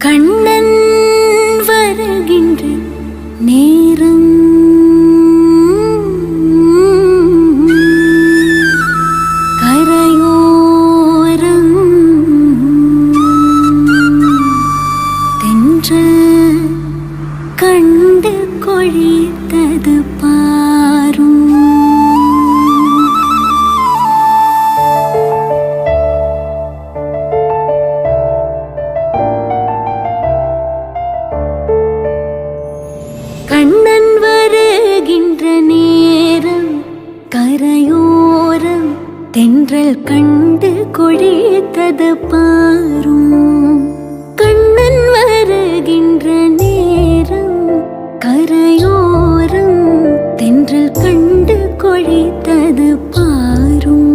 கண்ணன் வருகின்ற நேரம் கரையோரம் தென்றல் கண்டு கொழித்தது பாரும். கண்ணன் வருகின்ற நேரம் கரையோரம் தென்றல் கண்டு கொழித்தது பாரும். கண்ணன் வருகின்ற நேரம் கரையோரம் தென்றல் கண்டு கொழித்தது பாரும்.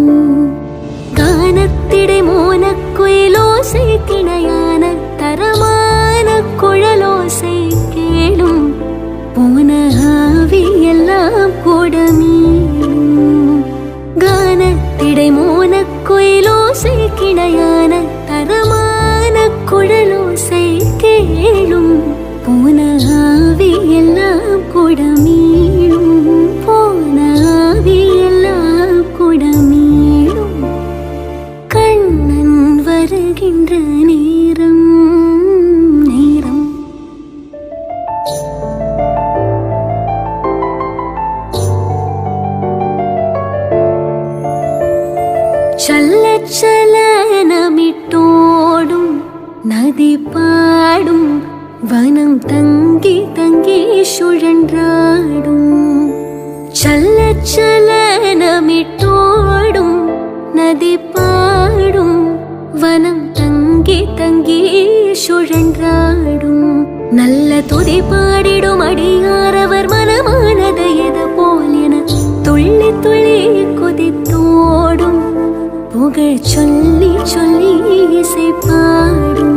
கானத்திடை மோனக்குயிலோசை கிணையான தரமான குழலோசை கேளும். போன ஆவி எல்லாம் கூட மீளும். கானத்திடை மோனக்குயிலோசை கிணையான தரமான குழலோசை கேளும். போன ஆவி எல்லாம் கூட மீளும். போன ஆவி எல்லாம் கூட மீளும். கண்ணன் வருகின்ற நேரம் நேரம் சல்லச் சலனமிட்டோடும் நதி பாடும். வனம் தங்கி தங்கி சுழன்றாடும். சல்லச் சலனமிட்டோடும் நதி பாடும். வனம் தங்கி தங்கி சுழன்றாடும். நல்ல துதி பாடிடும் அடியாரவர் மனமானது எது போல் என துள்ளி துள்ளி குதித்தோடும். புகழ் சொல்லி சொல்லி இசை பாடும்.